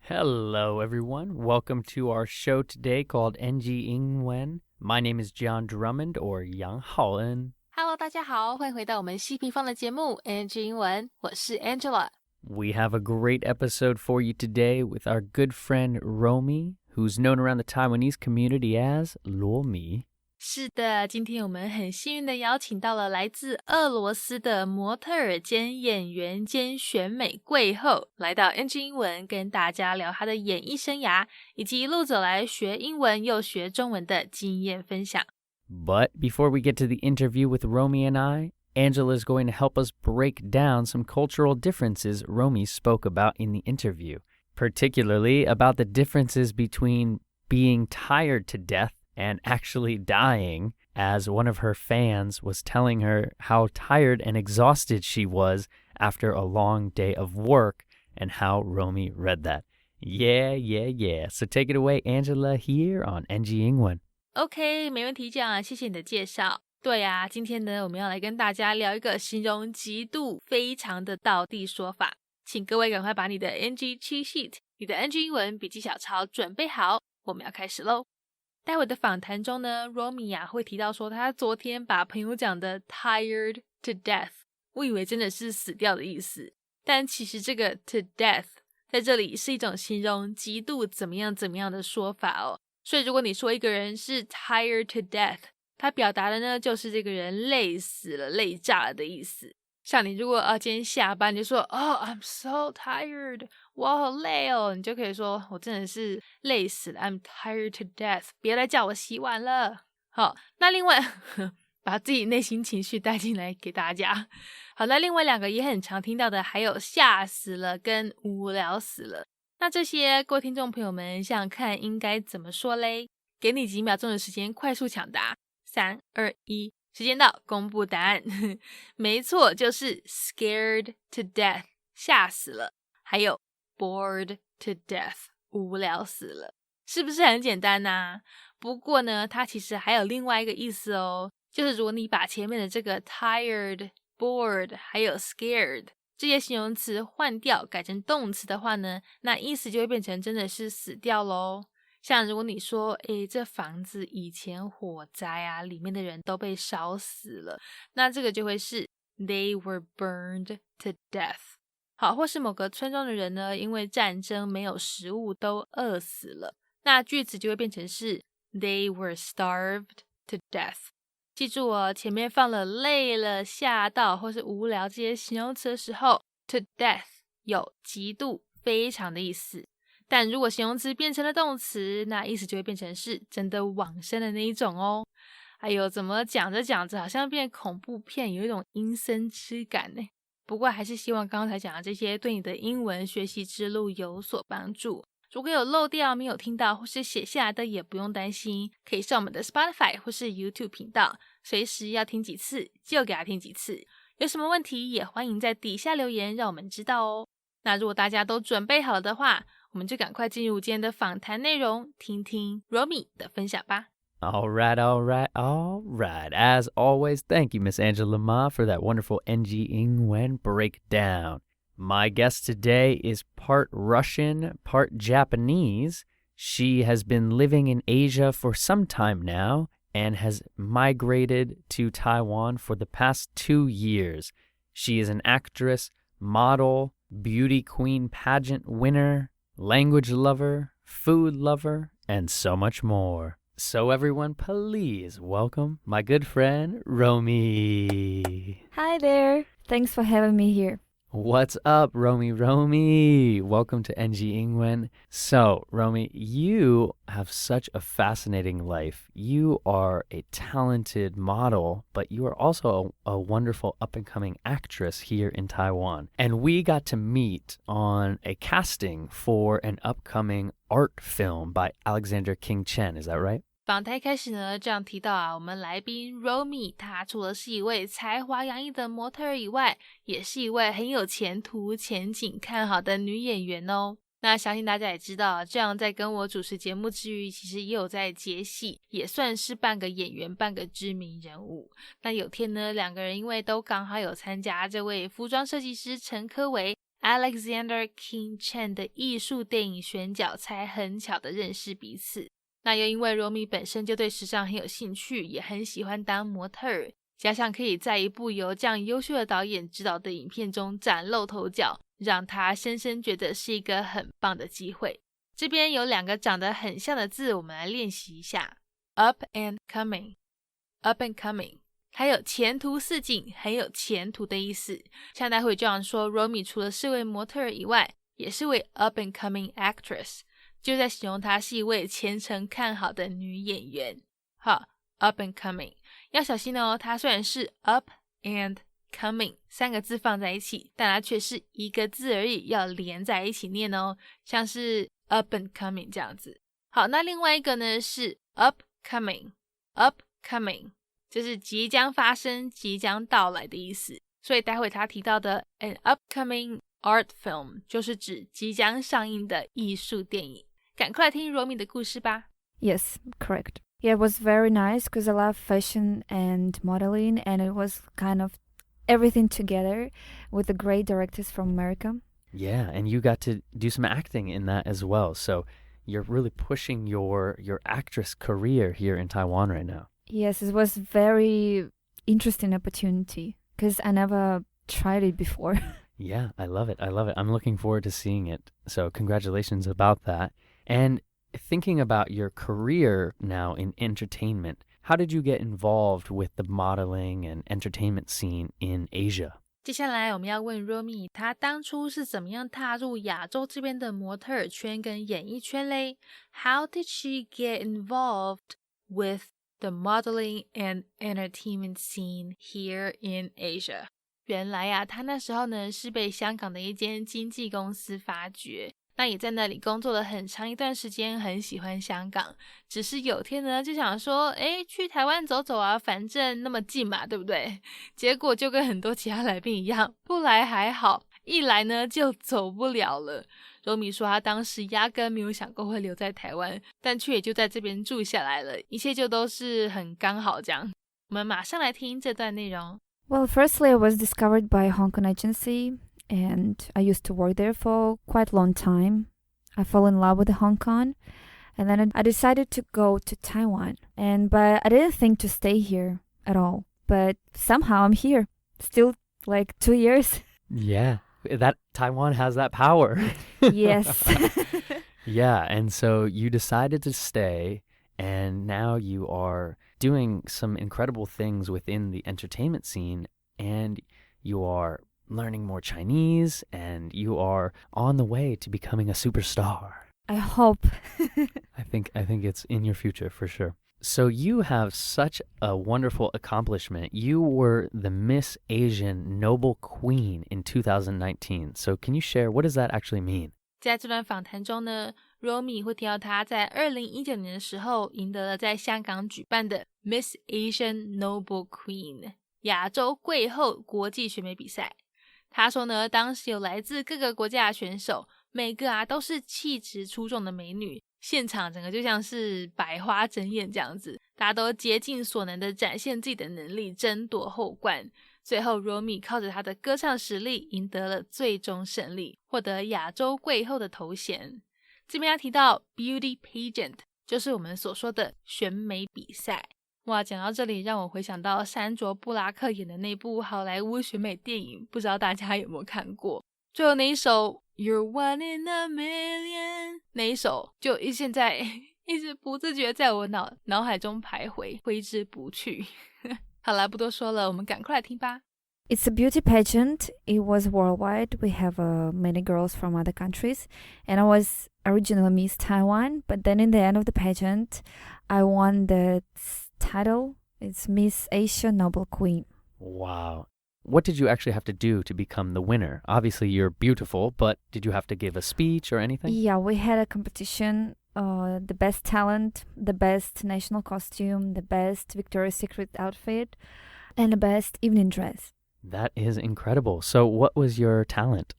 Hello, everyone. Welcome to our show today called NG 英文. My name is John Drummond, or Yang Haoen. Hello, 大家好，欢迎回到我们西平方的节目 NG 英文，我是 Angela. We have a great episode for you today with our good friend Romy, who's known around the Taiwanese community as Romy. 是的，今天我们很幸运的邀请到了来自俄罗斯的模特儿兼演员兼选美贵后，来到 NG 英文跟大家聊她的演艺生涯，以及一路走来学英文又学中文的经验分享。But before we get to the interview with Romy and I, Angela is going to help us break down some cultural differences Romy spoke about in the interview, particularly about the differences between being tired to death and actually dying, as one of her fans was telling her how tired and exhausted she was after a long day of work, and how Romy read that. Yeah. So take it away, Angela, here on NG 英文。OK， 没问题，这样谢谢你的介绍。对啊，今天呢，我们要来跟大家聊一个形容极度非常的道地说法，请各位赶快把你的 NG cheat sheet、你的 NG 英文笔记小抄准备好，我们要开始咯。待会的访谈中呢 Romy 会提到说她昨天把朋友讲的 tired to death， 我以为真的是死掉的意思，但其实这个 to death 在这里是一种形容极度怎么样的说法哦。所以如果你说一个人是 tired to death， 他表达的呢就是这个人累死了累炸了的意思。像你如果今天下班你就说I'm so tired， 我好累哦，你就可以说我真的是累死了 I'm tired to death， 别来叫我洗碗了。好，那另外把自己内心情绪带进来给大家。好，那另外两个也很常听到的还有吓死了跟无聊死了。那这些各位听众朋友们想想看应该怎么说嘞？给你几秒钟的时间快速抢答。3、2、1，时间到，公布答案。没错，就是 scared to death， 吓死了，还有 bored to death， 无聊死了，是不是很简单啊？不过呢，它其实还有另外一个意思哦，就是如果你把前面的这个 tired、bored 还有 scared 这些形容词换掉，改成动词的话呢，那意思就会变成真的是死掉咯。像如果你说这房子以前火灾里面的人都被烧死了，那这个就会是 they were burned to death。 好，或是某个村庄的人呢因为战争没有食物都饿死了，那句子就会变成是 they were starved to death。 记住哦，前面放了累了、吓到或是无聊这些形容词的时候， to death 有极度非常的意思，但如果形容词变成了动词，那意思就会变成是真的往生的那一种哦。哎呦，怎么讲着讲着好像变恐怖片，有一种阴森之感呢。不过还是希望刚才讲的这些对你的英文学习之路有所帮助。如果有漏掉没有听到或是写下来的也不用担心，可以上我们的 Spotify 或是 YouTube 频道，随时要听几次就给他听几次。有什么问题也欢迎在底下留言让我们知道哦。那如果大家都准备好了的话，我们就赶快进入今天的访谈内容，听听 Romy 的分享吧。All right. As always, thank you, Miss Angela Ma, for that wonderful NG 英文 breakdown. My guest today is part Russian, part Japanese. She has been living in Asia for some time now and has migrated to Taiwan for the past 2 years. She is an actress, model, beauty queen pageant winner, language lover, food lover, and so much more. So everyone, please welcome my good friend, Romy. Hi there. Thanks for having me here. What's up, Romy? Welcome to NG 英文. So, Romy, you have such a fascinating life. You are a talented model, but you are also a wonderful up-and-coming actress here in Taiwan. And we got to meet on a casting for an upcoming art film by Alexander King Chen. Is that right? 访谈开始呢，这样提到我们来宾 Romy， 她除了是一位才华洋溢的模特儿以外，也是一位很有前途、前景看好的女演员哦。那相信大家也知道，这样在跟我主持节目之余，其实也有在接戏，也算是半个演员，半个知名人物。那有天呢，两个人因为都刚好有参加这位服装设计师陈科维 Alexander King Chen 的艺术电影选角才很巧的认识彼此。那又因为 Romy 本身就对时尚很有兴趣，也很喜欢当模特儿，加上可以在一部由这样优秀的导演指导的影片中崭露头角，让他深深觉得是一个很棒的机会。这边有2个长得很像的字，我们来练习一下。 Up and coming， Up and coming， 它有前途似锦，很有前途的意思。像待会这样说 Romy 除了是位模特儿以外，也是位 up and coming actress， 就在形容她是一位前程看好的女演员。好， up and coming， 要小心哦，它虽然是 up and coming 3个字放在一起，但它却是一个字而已，要连在一起念哦，像是 up and coming 这样子。好，那另外一个呢是 upcoming， upcoming 就是即将发生，即将到来的意思。所以待会他提到的 an upcoming art film 就是指即将上映的艺术电影。赶快来听 Romy 的故事吧。 Yes, correct. Yeah, it was very nice because I love fashion and modeling, and it was kind of everything together with the great directors from America. Yeah, and you got to do some acting in that as well. So you're really pushing your actress career here in Taiwan right now. Yes, it was very interesting opportunity because I never tried it before. Yeah, I love it. I love it. I'm looking forward to seeing it. So congratulations about that. And thinking about your career now in entertainment, how did you get involved with the modeling and entertainment scene in Asia? 接下来我们要问 Romy 她当初是怎么样踏入亚洲这边的模特儿圈跟演艺圈嘞？ How did she get involved with the modeling and entertainment scene here in Asia? 原来啊，她那时候呢是被香港的一间经纪公司发掘，那也在那里工作了很长一段时间，很喜欢香港。只是有天呢就想说去台湾走走啊，反正那么近嘛，对不对？结果就跟很多其他来宾一样，不来还好，一来呢就走不了了。Romy 说她当时压根没有想过会留在台湾，但却也就在这边住下来了，一切就都是很刚好这样。我们马上来听这段内容。 Well, firstly, I was discovered by a Hong Kong agency, and I used to work there for quite a long time. I fell in love with Hong Kong, and then I decided to go to Taiwan. But I didn't think to stay here at all. But somehow I'm here, still like 2 years. Yeah, that Taiwan has that power. Yes. Yeah, and so you decided to stay, and now you are doing some incredible things within the entertainment scene, and you are learning more Chinese, and you are on the way to becoming a superstar. I hope. I think it's in your future for sure. So you have such a wonderful accomplishment. You were the Miss Asian Noble Queen in 2019. So can you share, what does that actually mean? 在这段访谈中呢 Romy 会提到她在2019年的时候赢得了在香港举办的 Miss Asian Noble Queen 亚洲贵后国际选美比赛。她说呢，当时有来自各个国家的选手，每个都是气质出众的美女，现场整个就像是百花争艳这样子，大家都竭尽所能的展现自己的能力，争夺后冠。最后 Romy 靠着她的歌唱实力赢得了最终胜利，获得亚洲贵后的头衔。这边要提到 Beauty Pageant， 就是我们所说的选美比赛。哇，讲到这里让我回想到珊卓布拉克演的那部好莱坞选美电影，不知道大家有没有看过。最后那一首 You're one in a million 那一首就现在一直不自觉在我脑海中徘徊，挥之不去。好啦，不多说了，我们赶快来听吧。 It's a beauty pageant. It was worldwide. We have many girls from other countries. And I was originally Miss Taiwan. But then in the end of the pageant, I won the title. It's Miss Asia Noble Queen. Wow. What did you actually have to do to become the winner? Obviously, you're beautiful, but did you have to give a speech or anything? Yeah, we had a competition. The best talent, the best national costume, the best Victoria's Secret outfit, and the best evening dress. That is incredible. So what was your talent?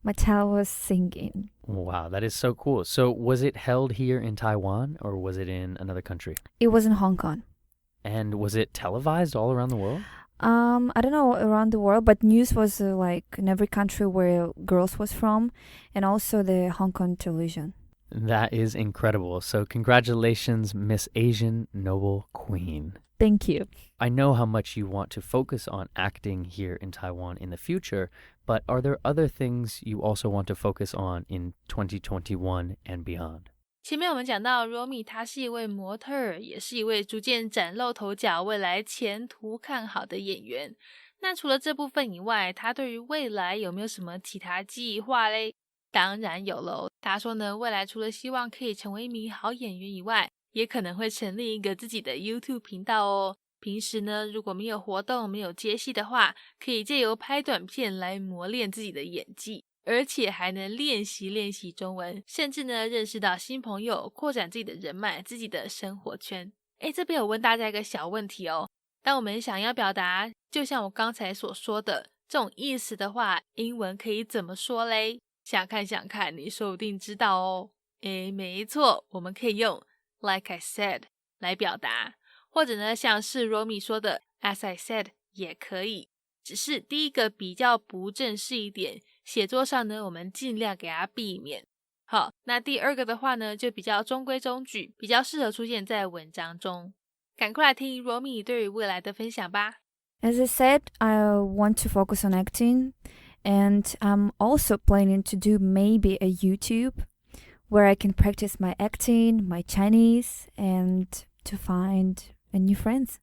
My talent was singing. Wow, that is so cool. So was it held here in Taiwan or was it in another country? It was in Hong Kong. And was it televised all around the world? I don't know around the world, but news was like in every country where girls was from, and also the Hong Kong television. That is incredible. So congratulations, Miss Asian Noble Queen. Thank you. I know how much you want to focus on acting here in Taiwan in the future, but are there other things you also want to focus on in 2021 and beyond? 前面我们讲到 Romy 她是一位模特儿，也是一位逐渐崭露头角、未来前途看好的演员。那除了这部分以外，她对于未来有没有什么其他计划嘞？当然有喽。她说呢，未来除了希望可以成为一名好演员以外，也可能会成立一个自己的 YouTube 频道哦。平时呢，如果没有活动、没有接戏的话，可以借由拍短片来磨练自己的演技。而且还能练习中文，甚至呢认识到新朋友，扩展自己的人脉，自己的生活圈。这边有问大家一个小问题哦，当我们想要表达就像我刚才所说的这种意思的话，英文可以怎么说嘞？想看，你说不定知道哦。没错，我们可以用 like I said 来表达，或者呢像是 Romy 说的 as I said 也可以，只是第一个比较不正式一点，写作上呢我们尽量给它避免。好，那第二个的话呢就比较中规中矩，比较适合出现在文章中。赶快来听 Romy 对于未来的分享吧。 As I said, I want to focus on acting, and I'm also planning to do maybe a YouTube where I can practice my acting, my Chinese, and to find a new friends.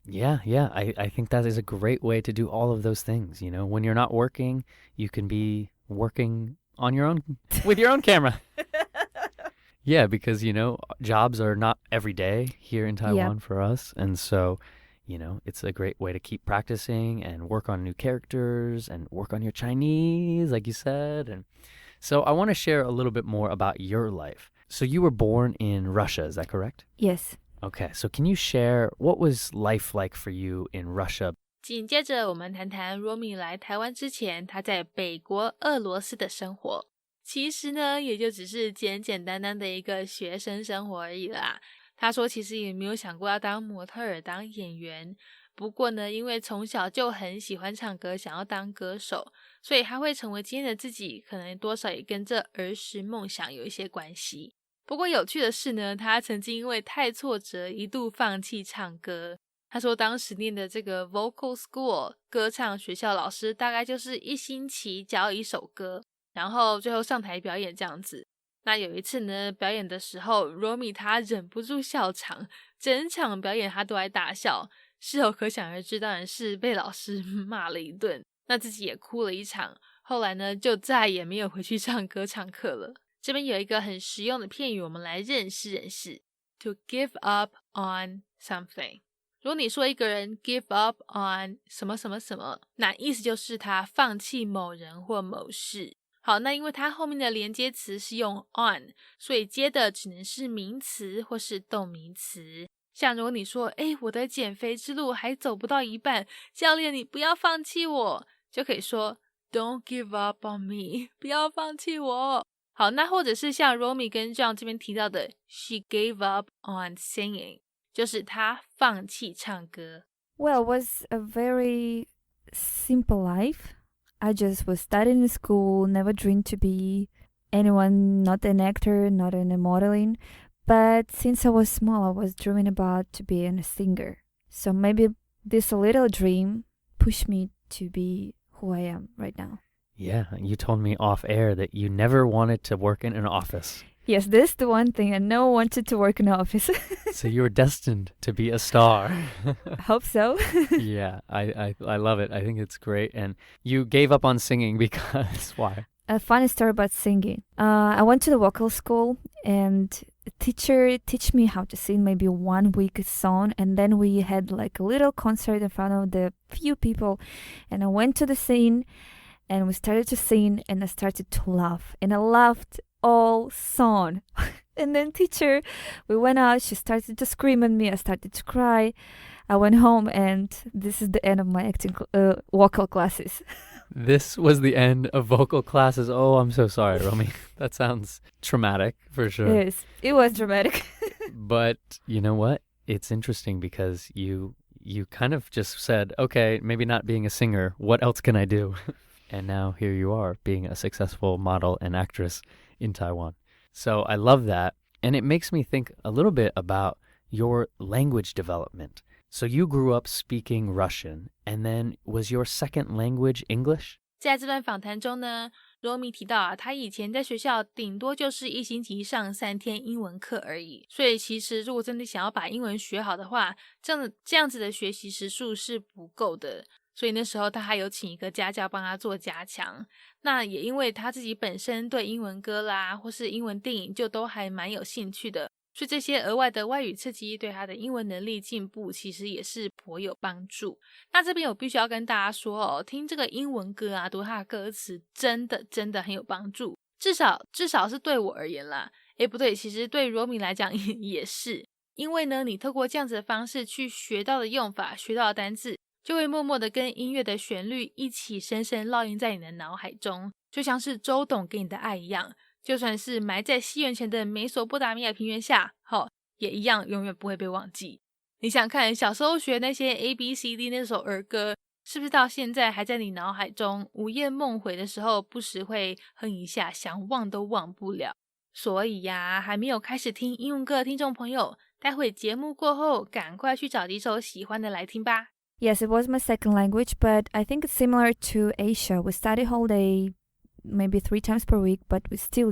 Yeah, I think that is a great way to do all of those things. You know, when you're not working, you can be working on your own, with your own camera. Yeah, because, you know, jobs are not every day here in Taiwan for us. And so, you know, it's a great way to keep practicing and work on new characters and work on your Chinese, like you said. And so I want to share a little bit more about your life. So you were born in Russia, is that correct? Yes.Okay, so can you share what was life like for you in Russia? 紧接着我们谈谈 Romy 来台湾之前她在北国俄罗斯的生活。其实呢也就只是简简单单的一个学生生活而已啦。她说其实也没有想过要当模特儿当演员，不过呢因为从小就很喜欢唱歌，想要当歌手，所以她会成为今天的自己，可能多少也跟这儿时梦想有一些关系。不过有趣的是呢，他曾经因为太挫折一度放弃唱歌。他说当时念的这个 vocal school 歌唱学校老师大概就是1星期教一首歌，然后最后上台表演这样子。那有一次呢表演的时候 Romy 他忍不住笑场，整场表演他都在大笑，事后可想而知当然是被老师骂了一顿，那自己也哭了一场，后来呢就再也没有回去唱歌唱课了。这边有一个很实用的片语，我们来认识 To give up on something。 如果你说一个人 give up on 什么什么什么，那意思就是他放弃某人或某事。好，那因为它后面的连接词是用 on， 所以接的只能是名词或是动名词。像如果你说我的减肥之路还走不到一半，教练你不要放弃我，就可以说 Don't give up on me， 不要放弃我。好，那或者是像 Romy 跟 John 这边提到的 She gave up on singing， 就是她放弃唱歌。 Well, it was a very simple life. I just was studying in school, never dreamed to be anyone, not an actor, not in a modeling. But since I was small, I was dreaming about to be a singer. So maybe this little dream pushed me to be who I am right now.Yeah, you told me off air that you never wanted to work in an office. Yes, this is the one thing I never wanted to work in an office. So you were destined to be a star. I hope so. Yeah, I love it. I think it's great. And you gave up on singing because why? A funny story about singing. I went to the vocal school and the teacher teach me how to sing maybe 1 week song, and then we had like a little concert in front of the few people, and I went to the scene.And we started to sing, and I started to laugh, and I laughed all song. And then teacher, we went out, she started to scream at me, I started to cry. I went home, and this is the end of my vocal classes. This was the end of vocal classes. Oh, I'm so sorry, Romy. That sounds traumatic for sure. Yes, it was dramatic. But you know what? It's interesting because you you kind of just said, okay, maybe not being a singer, what else can I do? And now here you are, being a successful model and actress in Taiwan. So I love that. And it makes me think a little bit about your language development. So you grew up speaking Russian, and then was your second language English? 在这段访谈中呢，Romy 提到啊，他以前在学校顶多就是一星期上3天英文课而已，所以其实如果真的想要把英文学好的话，这样子的学习时数是不够的。所以那时候他还有请一个家教帮他做加强。那也因为他自己本身对英文歌啦，或是英文电影就都还蛮有兴趣的，所以这些额外的外语刺激对他的英文能力进步其实也是颇有帮助。那这边我必须要跟大家说哦，听这个英文歌啊，读它的歌词真的很有帮助，至少是对我而言啦。不对，其实对 Romy 来讲也是，因为呢你透过这样子的方式去学到的用法，学到的单字，就会默默的跟音乐的旋律一起深深烙印在你的脑海中，就像是周董给你的爱一样，就算是埋在西元前的美索不达米亚平原下，也一样永远不会被忘记。你想看小时候学那些 ABCD 那首儿歌，是不是到现在还在你脑海中午夜梦回的时候不时会哼一下，想忘都忘不了。所以呀，还没有开始听英文歌的听众朋友，待会节目过后赶快去找几首喜欢的来听吧。Yes, it was my second language, but I think it's similar to Asia. We study whole day, maybe 3 times per week, but we still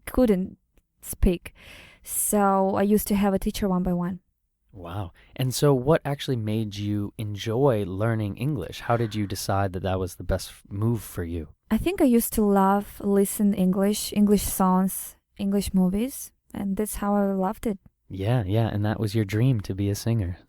couldn't speak. So I used to have a teacher one by one. Wow. And so what actually made you enjoy learning English? How did you decide that was the best move for you? I think I used to listen English songs, English movies, and that's how I loved it. Yeah. And that was your dream, to be a singer.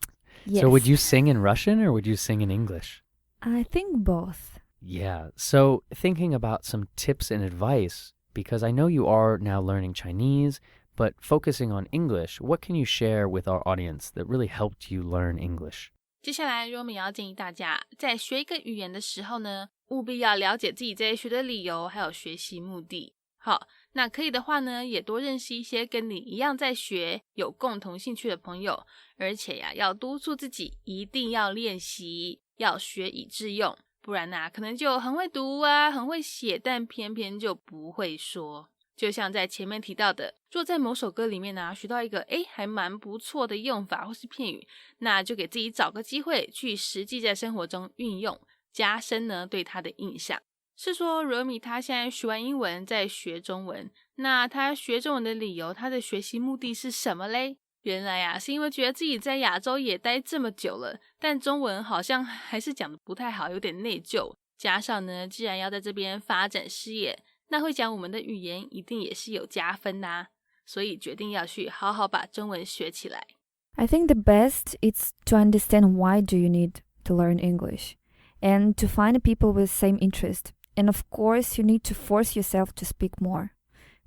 Yes. So would you sing in Russian or would you sing in English? I think both. Yeah. So thinking about some tips and advice, because I know you are now learning Chinese, but focusing on English, what can you share with our audience that really helped you learn English? 接下来 Romy 要建议大家在学一个语言的时候呢，务必要了解自己在学的理由还有学习目的。好，那可以的话呢，也多认识一些跟你一样在学有共同兴趣的朋友，而且呀，要督促自己一定要练习，要学以致用，不然可能就很会读啊，很会写，但偏偏就不会说。就像在前面提到的，若在某首歌里面学到一个还蛮不错的用法或是片语，那就给自己找个机会去实际在生活中运用，加深对它的印象。是说 Romy 他现在学完英文在学中文，那他学中文的理由，他的学习目的是什么嘞？原来是因为觉得自己在亚洲也待这么久了，但中文好像还是讲得不太好，有点内疚，加上既然要在这边发展事业，那会讲我们的语言一定也是有加分所以决定要去好好把中文学起来。 I think the best is to understand why do you need to learn English and to find people with same interest. And of course, you need to force yourself to speak more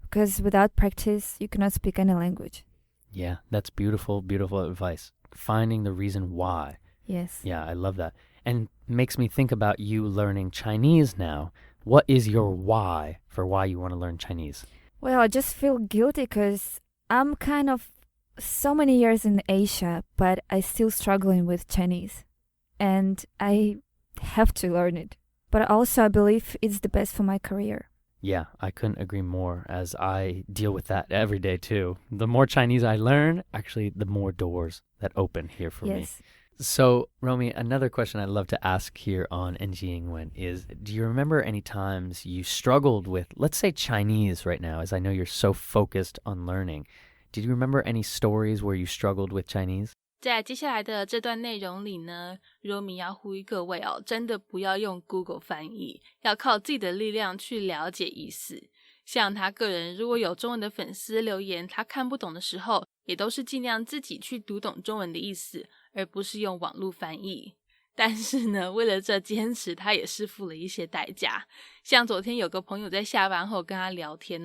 because without practice, you cannot speak any language. Yeah, that's beautiful advice. Finding the reason why. Yes. Yeah, I love that. And makes me think about you learning Chinese now. What is your why for why you want to learn Chinese? Well, I just feel guilty because I'm kind of so many years in Asia, but I still struggling with Chinese. And I have to learn it. But also I believe it's the best for my career. Yeah, I couldn't agree more, as I deal with that every day too. The more Chinese I learn, actually, the more doors that open here for me. So, Romy, another question I'd love to ask here on NG Ingwen is, do you remember any times you struggled with, let's say Chinese right now, as I know you're so focused on learning. Did you remember any stories where you struggled with Chinese? 在接下来的这段内容里呢，Romy 要呼吁各位真的不要用 Google 翻译，要靠自己的力量去了解意思。像他个人如果有中文的粉丝留言他看不懂的时候，也都是尽量自己去读懂中文的意思，而不是用网络翻译。但是呢，为了这坚持，他也是付了一些代价。像昨天有个朋友在下班后跟他聊天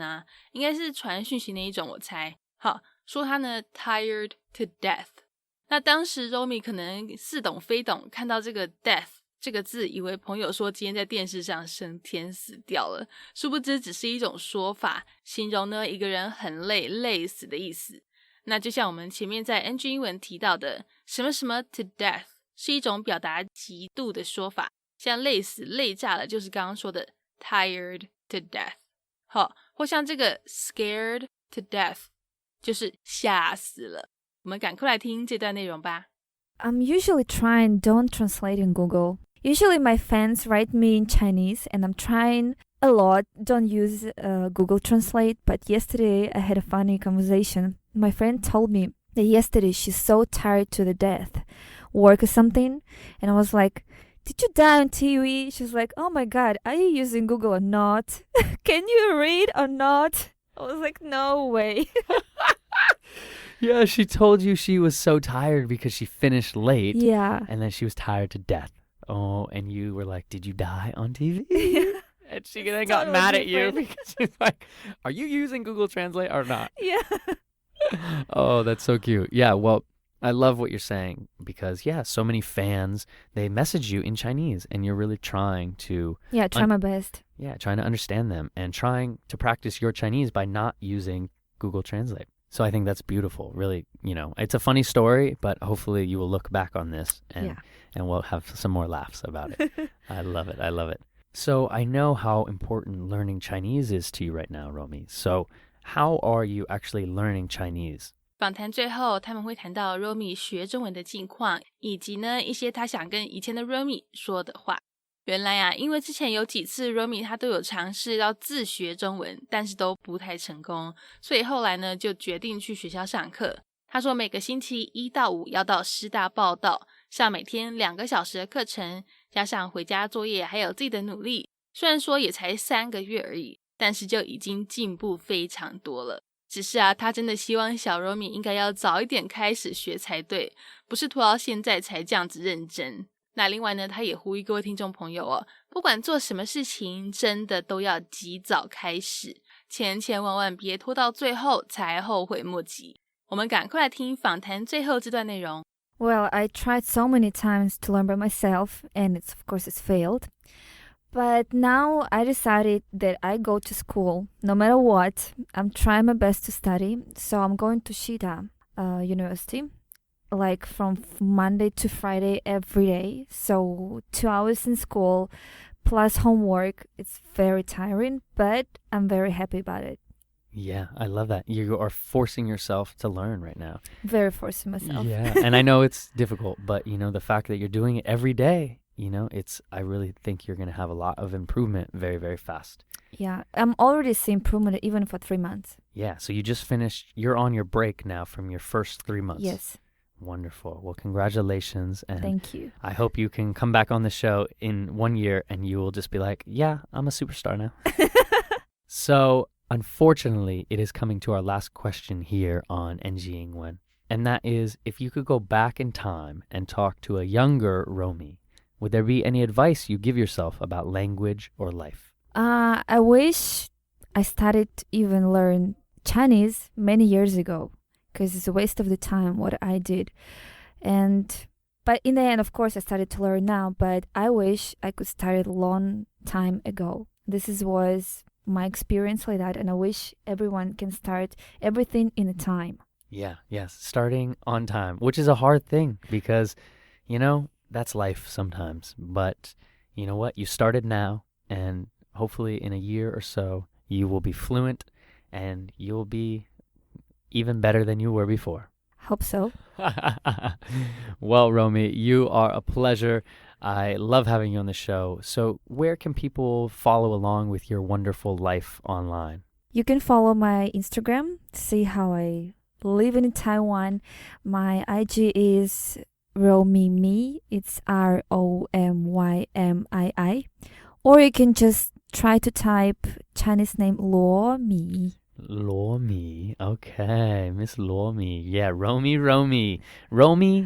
应该是传讯息那一种，我猜。好，说他呢 tired to death。那当时 Romy 可能似懂非懂，看到这个 death 这个字，以为朋友说今天在电视上升天死掉了，殊不知只是一种说法，形容一个人很累，累死的意思。那就像我们前面在 NG 英文提到的，什么什么 to death 是一种表达极度的说法，像累死累炸了就是刚刚说的 tired to death。 好，或像这个 scared to death 就是吓死了。我们赶快来听这段内容吧。 I'm usually trying don't translate in Google. Usually my fans write me in Chinese and I'm trying a lot don't use Google Translate, but yesterday I had a funny conversation. My friend told me that yesterday she's so tired to the death, work or something, and I was like, did you die on TV? She's like, oh my god, are you using Google or not? Can you read or not? I was like, no way. Yeah, she told you she was so tired because she finished late. Yeah. And then she was tired to death. Oh, and you were like, did you die on TV? And she then got mad at you because she's like, are you using Google Translate or not? Yeah. Oh, that's so cute. Yeah, well, I love what you're saying because, yeah, so many fans, they message you in Chinese and you're really trying to... Yeah, try my best. Yeah, trying to understand them and trying to practice your Chinese by not using Google Translate. So I think that's beautiful. Really, it's a funny story, but hopefully you will look back on this and we'll have some more laughs about it. I love it. I love it. So I know how important learning Chinese is to you right now, Romy. So how are you actually learning Chinese? 访谈最后他们会谈到 Romy 学中文的近况，以及呢一些他想跟以前的 Romy 说的话。原来啊，因为之前有几次 Romy 他都有尝试要自学中文，但是都不太成功，所以后来呢就决定去学校上课。他说每个星期1到5要到师大报到，上每天2个小时的课程，加上回家作业还有自己的努力，虽然说也才3个月而已，但是就已经进步非常多了。只是啊，他真的希望小 Romy 应该要早一点开始学才对，不是拖到现在才这样子认真。那另外呢，他也呼吁各位听众朋友哦，不管做什么事情，真的都要及早开始，千万别拖到最后才后悔莫及。我们赶快来听访谈最后这段内容。Well, I tried so many times to learn by myself, and of course it's failed. But now I decided that I go to school. No matter what, I'm trying my best to study. So I'm going to Shida University, like from Monday to Friday every day. So 2 hours in school plus homework. It's very tiring, but I'm very happy about it. Yeah, I love that. You are forcing yourself to learn right now. Very forcing myself. Yeah, and I know it's difficult, but the fact that you're doing it every day, I really think you're going to have a lot of improvement very, very fast. Yeah, I'm already seeing improvement even for 3 months. Yeah, so you just finished, you're on your break now from your first 3 months. Yes. Wonderful. Well, congratulations. And thank you. I hope you can come back on the show in 1 year and you will just be like, yeah, I'm a superstar now. So, unfortunately, it is coming to our last question here on NG Ingwen. And that is, if you could go back in time and talk to a younger Romy, would there be any advice you give yourself about language or life? I wish I started to even learn Chinese many years ago, because it's a waste of the time what I did. But in the end, of course, I started to learn now, but I wish I could start a long time ago. This was my experience like that, and I wish everyone can start everything in a time. Yeah, yes, starting on time, which is a hard thing because, that's life sometimes. But you know what? You started now, and hopefully in a year or so, you will be fluent and you'll be even better than you were before. Hope so. Well, Romy, you are a pleasure. I love having you on the show. So where can people follow along with your wonderful life online? You can follow my Instagram, see how I live in Taiwan. My IG is Romy. It's ROMYMII. Or you can just try to type Chinese name Romy. Romy. Okay, Miss Romy. Yeah, Romy. Romy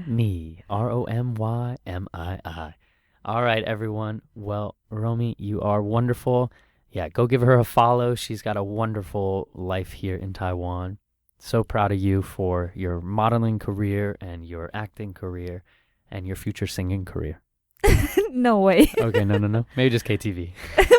me. ROMYMII. All right, everyone. Well, Romy, you are wonderful. Yeah, go give her a follow. She's got a wonderful life here in Taiwan. So proud of you for your modeling career and your acting career and your future singing career. No way. Okay, no. Maybe just KTV.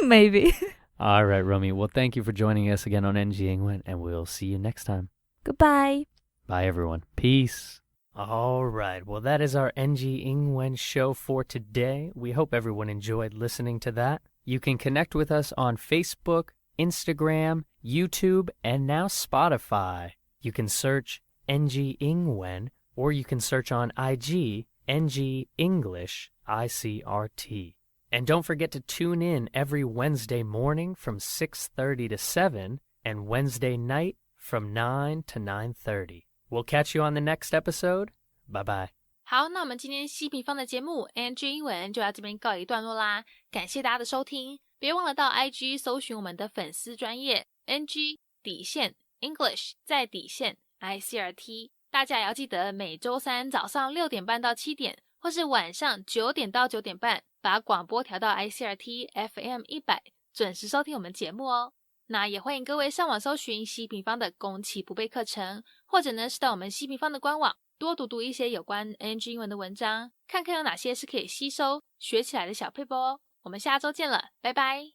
Maybe. All right, Romy. Well, thank you for joining us again on NG Ingwen, and we'll see you next time. Goodbye. Bye, everyone. Peace. All right. Well, that is our NG 英文 show for today. We hope everyone enjoyed listening to that. You can connect with us on Facebook, Instagram, YouTube, and now Spotify. You can search NG 英文 or you can search on IG NG English ICRT. And don't forget to tune in every Wednesday morning from 6:30 to 7 and Wednesday night from 9 to 9:30. We'll catch you on the next episode. Bye bye. 好，那我们今天西平方的节目 NG 英文就到这边告一段落啦。感谢大家的收听，别忘了到 IG 搜寻我们的粉丝专页 NG 底线 English 再底线 ICRT。大家也要记得每周三早上6点半到7点，或是晚上9点到9点半，把广播调到 ICRT FM 100，准时收听我们节目哦。那也欢迎各位上网搜寻西平方的攻其不备课程，或者呢是到我们西平方的官网多读一些有关 NG 英文的文章，看看有哪些是可以吸收学起来的小撇步哦。我们下周见了，拜拜。